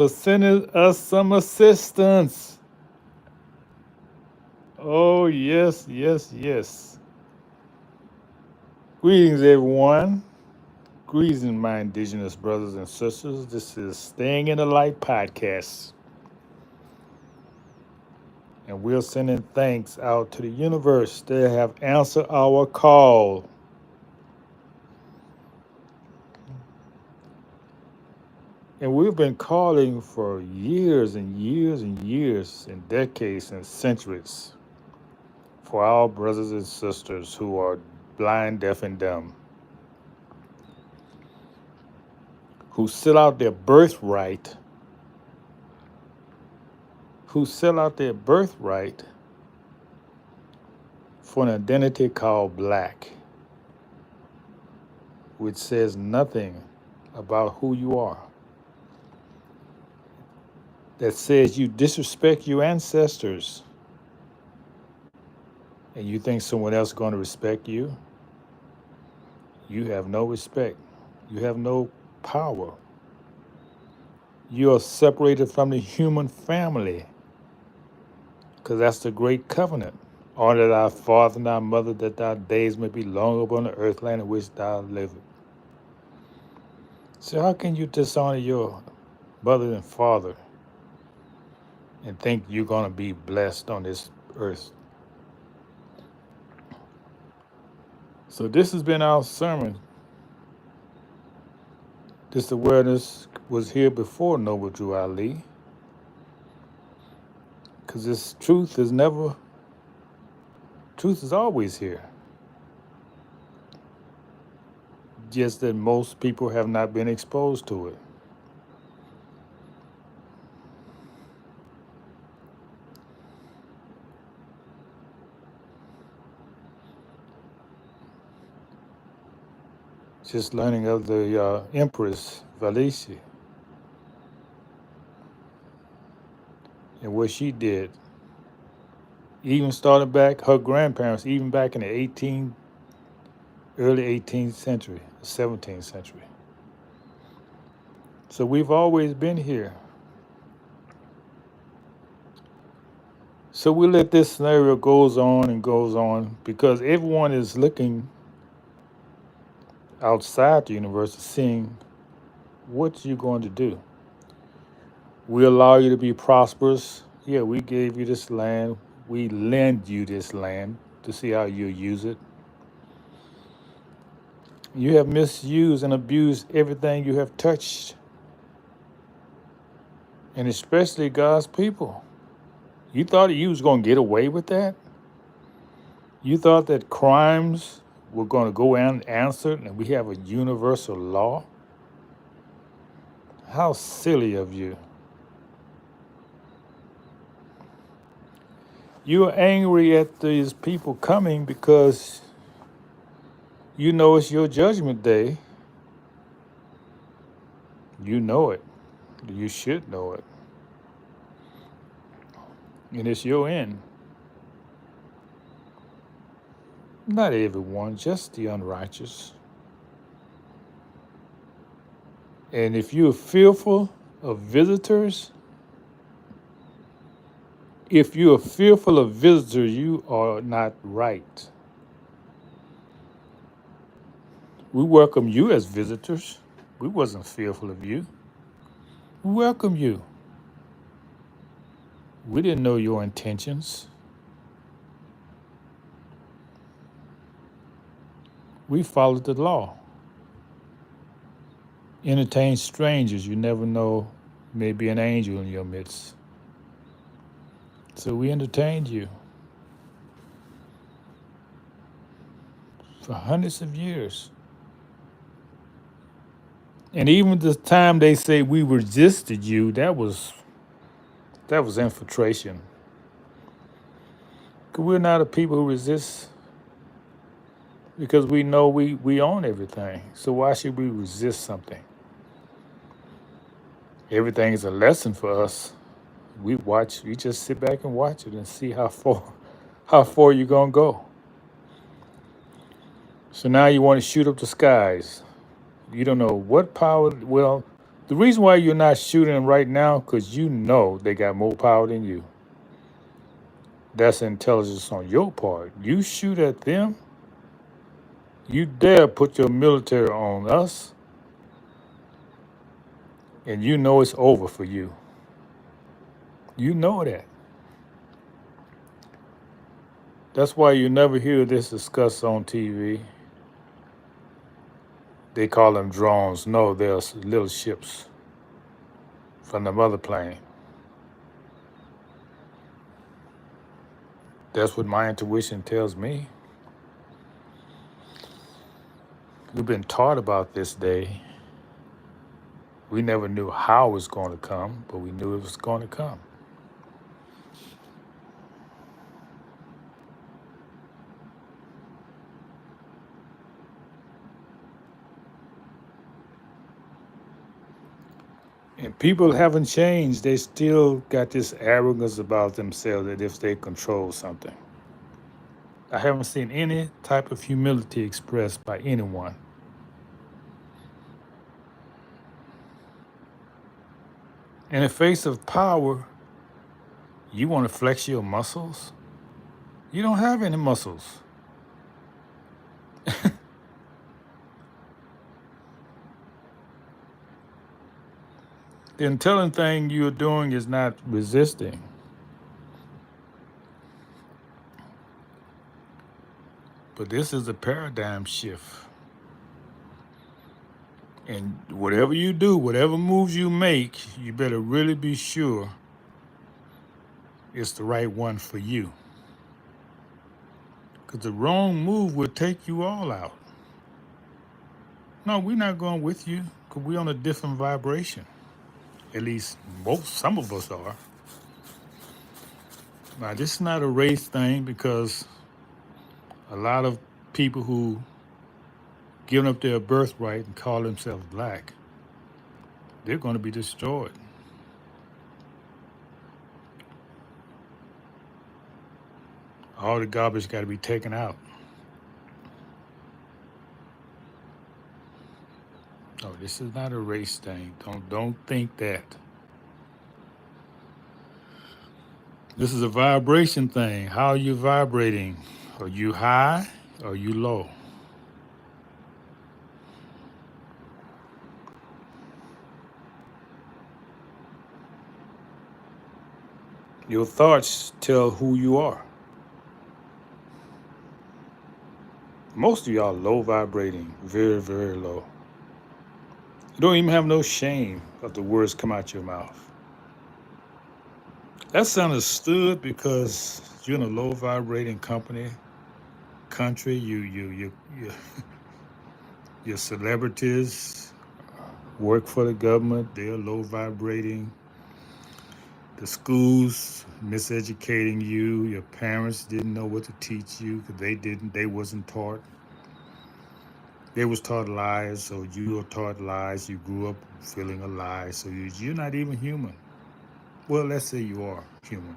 for sending us some assistance. Oh, yes, yes, yes. Greetings, everyone. Greetings, my indigenous brothers and sisters. This is Staying in the Light podcast, and we're sending thanks out to the universe. They have answered our call. And we've been calling for years and years and years and decades and centuries for our brothers and sisters who are blind, deaf, and dumb, who sell out their birthright, for an identity called black, which says nothing about who you are. That says you disrespect your ancestors and you think someone else is going to respect you. You have no respect. You have no power. You are separated from the human family because that's the great covenant. Honor thy father and thy mother, that thy days may be long upon the earth land in which thou livest. So how can you dishonor your mother and father and think you're going to be blessed on this earth? So this has been our sermon. This awareness was here before Noble Drew Ali, because this truth is always here. Just that most people have not been exposed to it. Just learning of the Empress Valishi and what she did, even started back, her grandparents, even back in the early 18th century, 17th century. So we've always been here. So we let this scenario goes on and goes on because everyone is looking outside the universe, seeing what you're going to do. We allow you to be prosperous. Yeah, we gave you this land. We lend you this land to see how you use it. You have misused and abused everything you have touched, and especially God's people. You thought you was going to get away with that? You thought that crimes were going to go unanswered and we have a universal law? How silly of you. You are angry at these people coming because you know it's your judgment day. You know it. You should know it. And it's your end. Not everyone, just the unrighteous. And if you're fearful of visitors, you are not right. We welcome you as visitors. We wasn't fearful of you. We welcome you. We didn't know your intentions. We followed the law. Entertain strangers. You never know, maybe an angel in your midst. So we entertained you for hundreds of years. And even the time they say we resisted you, that was infiltration. 'Cause we're not a people who resist because we know we own everything. So why should we resist something? Everything is a lesson for us. We just sit back and watch it and see how far you're gonna go. So now you want to shoot up the skies. You don't know what power. Well, The reason why you're not shooting them right now, because you know they got more power than you. That's intelligence on your part. You shoot at them, you dare put your military on us, and you know it's over for you. You know that. That's why you never hear this discussed on TV. They call them drones. No, they're little ships from the mother plane. That's what my intuition tells me. We've been taught about this day. We never knew how it was going to come, but we knew it was going to come. And people haven't changed. They still got this arrogance about themselves that if they control something. I haven't seen any type of humility expressed by anyone. In the face of power, you want to flex your muscles? You don't have any muscles. The intelligent thing you're doing is not resisting. But this is a paradigm shift. And whatever you do, whatever moves you make, you better really be sure it's the right one for you. Because the wrong move will take you all out. No, we're not going with you because we're on a different vibration. At least some of us are. Now, this is not a race thing because a lot of people who give up their birthright and call themselves black, they're going to be destroyed. All the garbage got to be taken out. No, this is not a race thing. Don't think that. This is a vibration thing. How are you vibrating? Are you high or are you low? Your thoughts tell who you are. Most of y'all low vibrating, very, very low. You don't even have no shame of the words come out your mouth. That's understood because you're in a low vibrating country. Your celebrities work for the government. They're low vibrating. The schools miseducating you. Your parents didn't know what to teach you because they wasn't taught. They was taught lies, so you were taught lies. You grew up feeling a lie, so you're not even human. Well, let's say you are human.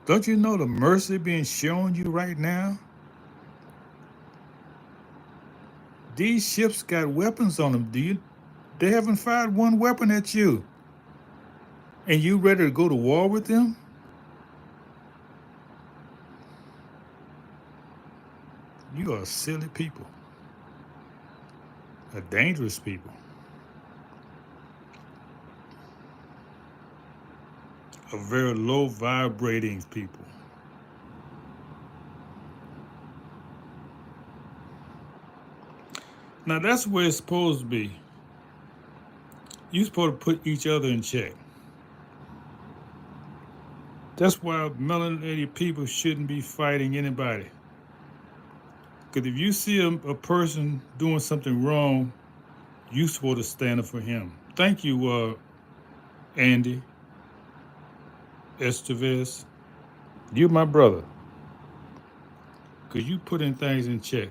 Don't you know the mercy being shown you right now? These ships got weapons on them. They haven't fired one weapon at you. And you ready to go to war with them? You are silly people. A dangerous people. A very low vibrating people. Now that's where it's supposed to be. You're supposed to put each other in check. That's why melanated people shouldn't be fighting anybody. Because if you see a person doing something wrong, you're supposed to stand up for him. Thank you, Andy Estevez. You're my brother. Because you putting things in check.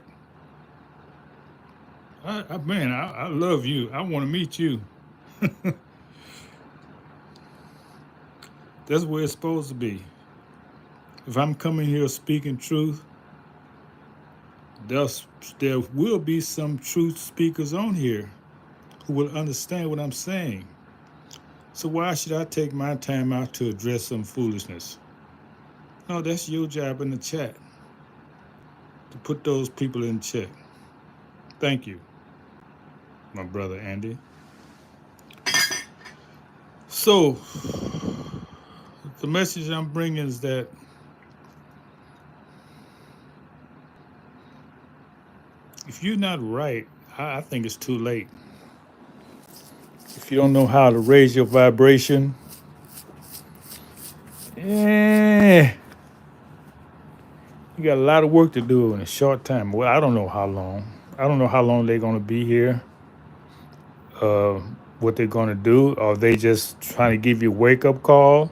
I love you. I want to meet you. That's where it's supposed to be. If I'm coming here speaking truth, Thus, there will be some truth speakers on here who will understand what I'm saying. So why should I take my time out to address some foolishness? No, that's your job in the chat to put those people in check. Thank you, my brother Andy. So, the message I'm bringing is that if you're not right, I think it's too late. If you don't know how to raise your vibration, eh, you got a lot of work to do in a short time. Well, I don't know how long. I don't know how long they're going to be here, uh, what they're going to do. Are they just trying to give you a wake up call?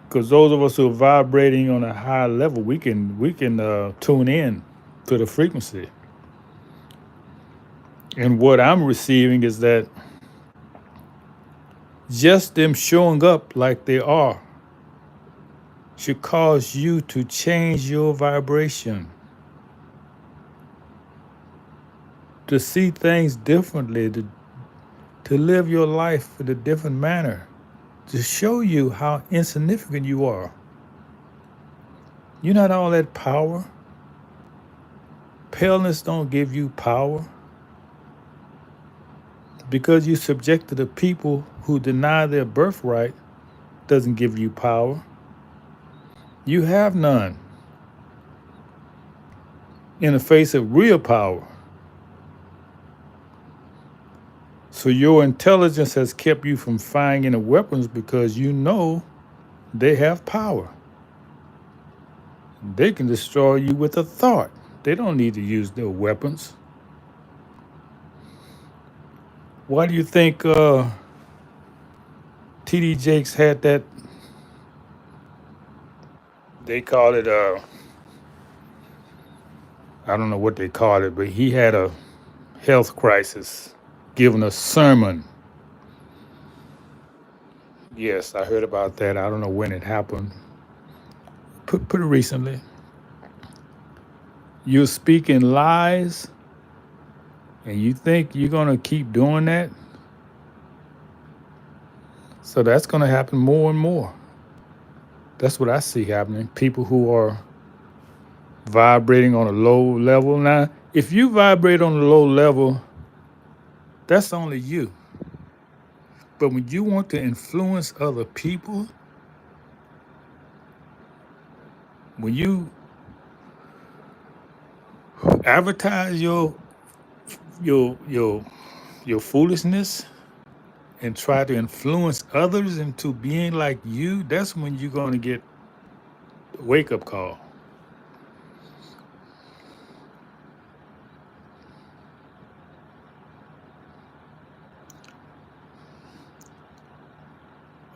Because those of us who are vibrating on a high level, we can tune in to the frequency. And what I'm receiving is that just them showing up like they are should cause you to change your vibration, to see things differently, to live your life in a different manner, to show you how insignificant you are. You're not all that power. Paleness don't give you power. Because you subjected to people who deny their birthright doesn't give you power. You have none in the face of real power. So your intelligence has kept you from firing any weapons because you know they have power. They can destroy you with a thought. They don't need to use their weapons. Why do you think TD Jakes had that? They call it I don't know what they call it, but he had a health crisis, giving a sermon. Yes, I heard about that. I don't know when it happened. Pretty recently. You're speaking lies, and you think you're gonna keep doing that. So that's gonna happen more and more. That's what I see happening. People who are vibrating on a low level. Now, if you vibrate on a low level, that's only you. But when you want to influence other people, when you advertise your your your foolishness and try to influence others into being like you, that's when you're going to get a wake up call.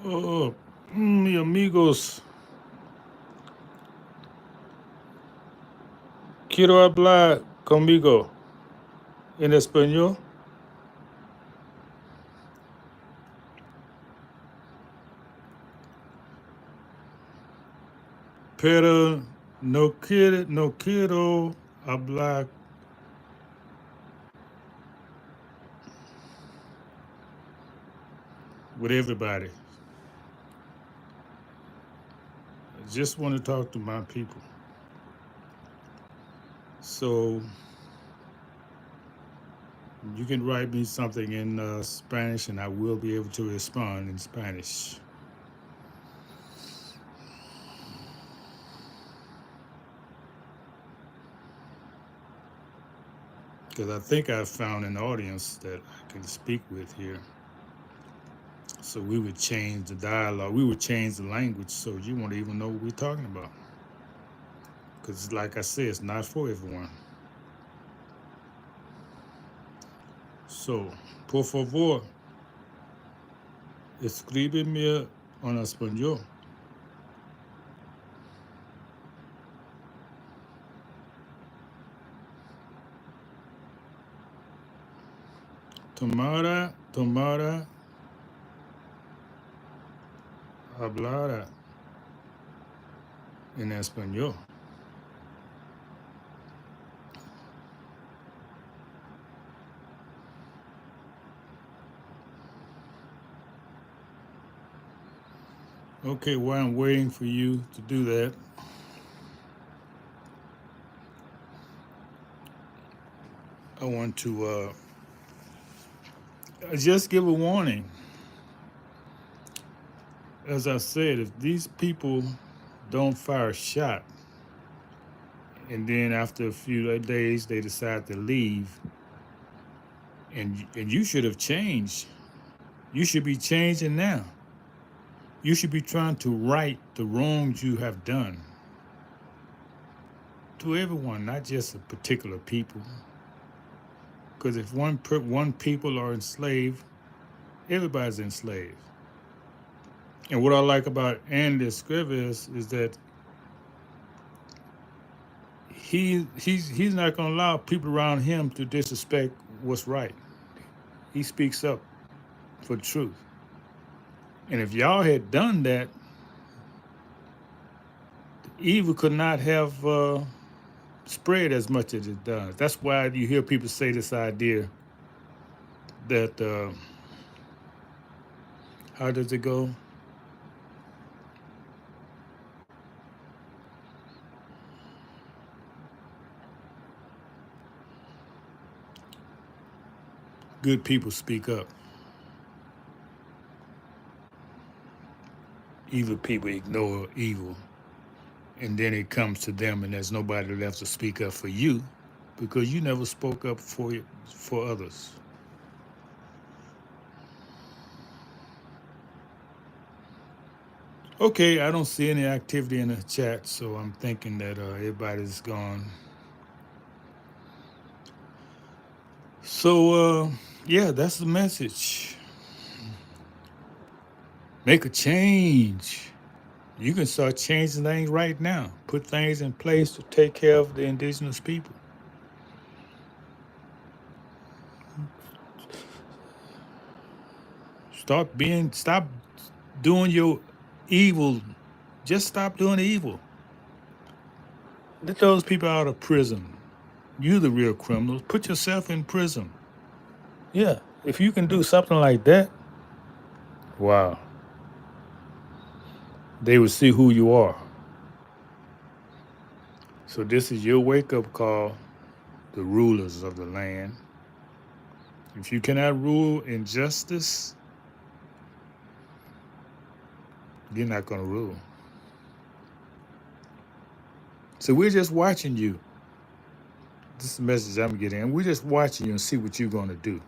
Oh, mi amigos, quiero hablar conmigo en español, pero no quiero hablar with everybody. I just want to talk to my people. So you can write me something in Spanish, and I will be able to respond in Spanish. Because I think I've found an audience that I can speak with here. So we would change the dialogue. We would change the language so you won't even know what we're talking about. Because like I said, it's not for everyone. So, por favor, escríbeme en español. Tomara, hablara en español. Okay, while I'm waiting for you to do that, I want to just give a warning. As I said, if these people don't fire a shot, and then after a few days they decide to leave, and you should have changed. You should be changing now. You should be trying to right the wrongs you have done to everyone, not just a particular people. Because if one people are enslaved, everybody's enslaved. And what I like about Andy Scrivens is that he's not going to allow people around him to disrespect what's right. He speaks up for the truth. And if y'all had done that, evil could not have spread as much as it does. That's why you hear people say this idea that how does it go? Good people speak up. Evil people ignore evil. And then it comes to them and there's nobody left to speak up for you because you never spoke up for others. Okay, I don't see any activity in the chat, so I'm thinking that everybody's gone. So, yeah, that's the message. Make a change. You can start changing things right now. Put things in place to take care of the indigenous people. Stop doing your evil. Just stop doing the evil. Let those people out of prison. You the real criminals. Put yourself in prison. Yeah, if you can do something like that, wow. They will see who you are. So this is your wake-up call, the rulers of the land. If you cannot rule in justice, you're not going to rule. So we're just watching you. This is the message I'm getting. And we're just watching you and see what you're going to do.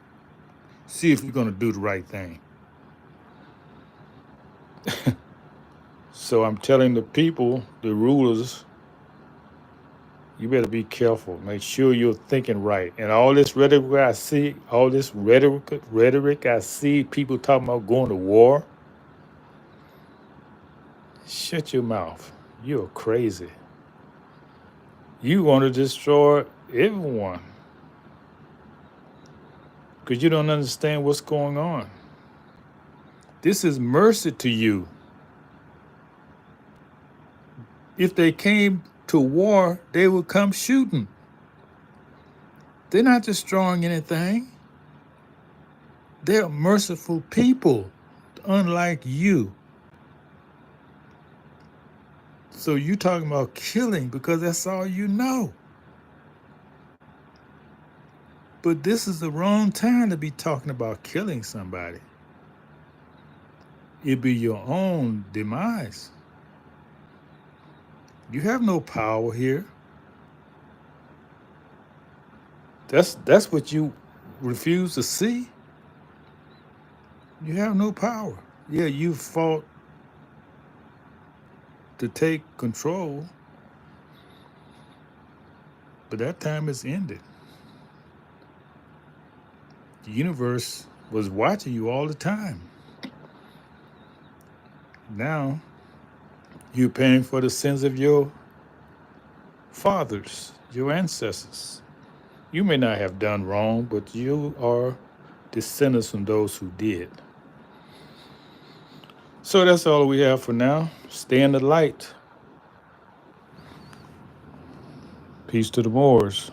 See if you're going to do the right thing. So I'm telling the people, the rulers, you better be careful. Make sure you're thinking right. And all this rhetoric I see, I see people talking about going to war. Shut your mouth. You're crazy. You want to destroy everyone because you don't understand what's going on. This is mercy to you. If they came to war, they would come shooting. They're not destroying anything. They're merciful people, unlike you. So you talking about killing because that's all you know. But this is the wrong time to be talking about killing somebody. It'd be your own demise. You have no power here. That's what you refuse to see. You have no power. Yeah, you fought to take control, but that time is ended. The universe was watching you all the time. Now, you're paying for the sins of your fathers, your ancestors. You may not have done wrong, but you are descendants from those who did. So that's all we have for now. Stay in the light. Peace to the Moors.